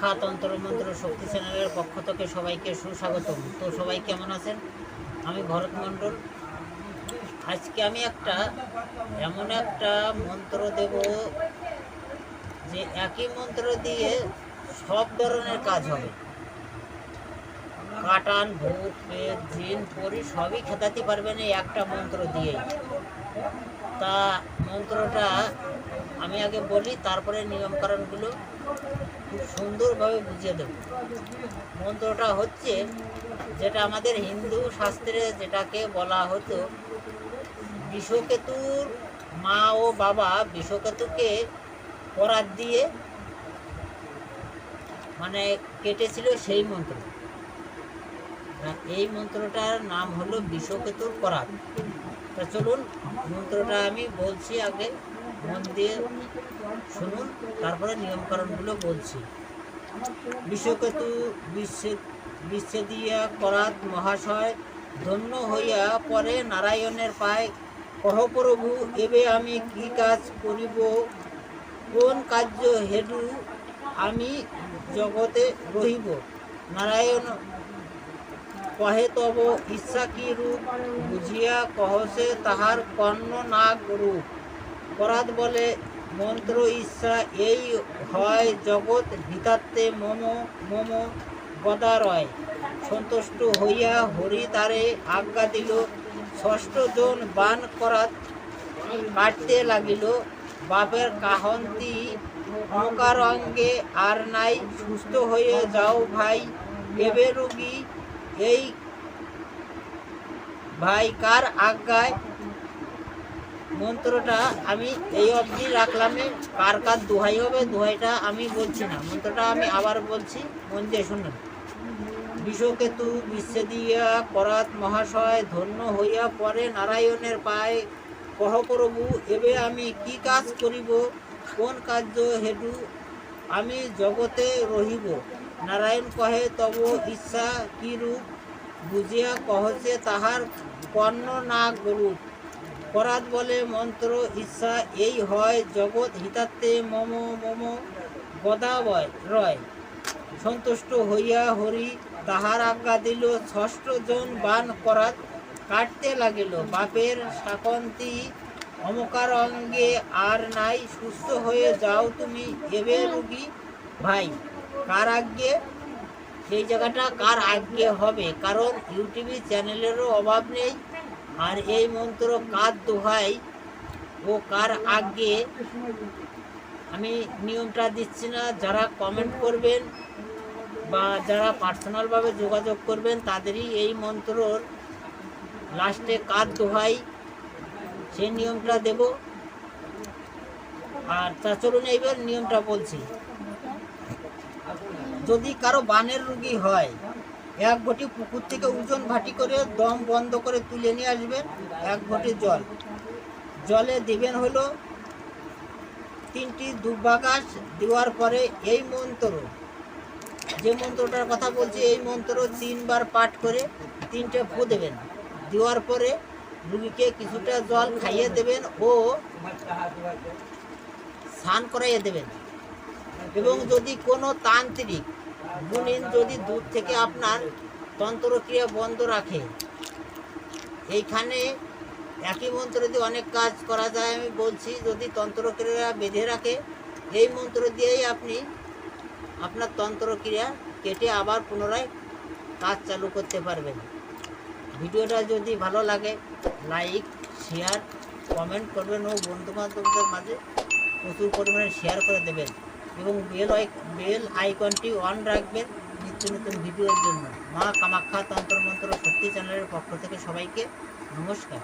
কামাখ্যা তন্ত্রমন্ত্র শক্তি চ্যানেলের পক্ষ থেকে সবাইকে সুস্বাগতম। তো সবাই কেমন আছেন? আমি ভরত মণ্ডল। আজকে আমি এমন একটা মন্ত্র দেব যে একই মন্ত্র দিয়ে সব ধরনের কাজ হবে। কাটান, ভূত, প্রেত, জিন, পরি সবই খেদাতে পারবেন এই একটা মন্ত্র দিয়েই। তা মন্ত্রটা আমি আগে বলি, তারপরে নিয়মকানুনগুলো খুব সুন্দরভাবে বুঝিয়ে দেব। মন্ত্রটা হচ্ছে, যেটা আমাদের হিন্দু শাস্ত্রে যেটাকে বলা হতো, বিষকেতুর মা ও বাবা বিষকেতুকে করাত দিয়ে মানে কেটেছিল, সেই মন্ত্র। এই মন্ত্রটার নাম হলো বিষকেতুর করাত। তা চলুন মন্ত্রটা আমি বলছি, আগে মন দিয়ে শুনুন, তারপরে নিয়মকানুনগুলো বলছি। বিষকেতু বিচ্ছেদিয়া করাত মহাশয় ধন্য হইয়া পরে নারায়ণের পায়, কহ প্রভু এবে আমি কি কাজ করিব, কোন কার্য হেতু আমি জগতে রহিব। নারায়ণ কহে তব ইচ্ছা কি রূপ, বুঝিয়া কহসে তাহার কর্ণ নাগ রূপ। করাত বলে মন্ত্র ইচ্ছা এই হয় জগৎ হিতার্থে মম মম গদারয়। সন্তুষ্ট হইয়া হরি তারে আজ্ঞা দিল, ষষ্ঠ জন বান করাত কাটতে লাগিল। বাপের কাহন্তি অঙ্কার অঙ্গে আর নাই, সুস্থ হয়ে যাও ভাই এবে রোগী এই ভাই কার আজ্ঞায়। মন্ত্রটা আমি এই অবধি রাখলাম। কার কার দোহাই হবে, দোহাইটা আমি বলছি না, মন্ত্রটা আমি আবার বলছি, মন দিয়ে শুনুন। বিষকেতু বিচ্ছেদিয়া করাত মহাশয় ধন্য হইয়া পরে নারায়ণের পায়, কহ প্রভু এবে আমি কি কাজ করিব, কোন কার্য হেতু আমি জগতে রহিব। নারায়ণ কহে তব ইচ্ছা কি রূপ, বুঝিয়া কহছে তাহার কর্ণ নাগ রূপ। করাত বলে মন্ত্র ইচ্ছা এই হয় জগৎ হিতার্থে মম মম গদাবয় রয়। সন্তুষ্ট হইয়া হরি তাহার আজ্ঞা দিল, ষষ্ঠ জন বান করাত কাটতে লাগিল। বাপের শাকন্তি অমকার অঙ্গে আর নাই, সুস্থ হয়ে যাও তুমি এবে রুগী ভাই কার আজ্ঞে। সেই জায়গাটা কার আজ্ঞে হবে, কারণ ইউটিউব চ্যানেলেরও অভাব নেই। আর এই মন্ত্র কার দোহাই ও কার আজ্ঞে আমি নিয়মটা দিচ্ছি না। যারা কমেন্ট করবেন বা যারা পার্সোনালভাবে যোগাযোগ করবেন তাদেরই এই মন্ত্রর লাস্টে কার দোহাই সেই নিয়মটা দেব। আর তা চলুন এইবার নিয়মটা বলছি। যদি কারো বানের রোগী হয়, এক ঘটি পুকুর থেকে ওজন ভাটি করে দম বন্ধ করে তুলে নিয়ে আসবেন। এক ঘটি জলে দিবেন হলো 3টি দুব্বা গাছ। দেওয়ার পরে এই মন্ত্র, যে মন্ত্রটার কথা বলছি, এই মন্ত্র 3 বার পাঠ করে 3টে ফু দেবেন। দেওয়ার পরে রুগীকে কিছুটা জল খাইয়ে দেবেন ও স্নান করাইয়ে দেবেন। এবং যদি কোনো তান্ত্রিক গুণিন যদি দূর থেকে আপনার তন্ত্রক্রিয়া বন্ধ রাখে, এইখানে একই মন্ত্র দিয়ে অনেক কাজ করা যায়। আমি বলছি, যদি তন্ত্রক্রিয়া বেঁধে রাখে, এই মন্ত্র দিয়েই আপনি আপনার তন্ত্রক্রিয়া কেটে আবার পুনরায় কাজ চালু করতে পারবেন। ভিডিওটা যদি ভালো লাগে লাইক, শেয়ার, কমেন্ট করবেন ও বন্ধুবান্ধবদের মাঝে প্রচুর পরিমাণে শেয়ার করে দেবেন এবং বেল আইকনটি অন রাখবেন নিত্য নতুন ভিডিওর জন্য। মা কামাখ্যা তন্ত্রমন্ত্র শক্তি চ্যানেলের পক্ষ থেকে সবাইকে নমস্কার।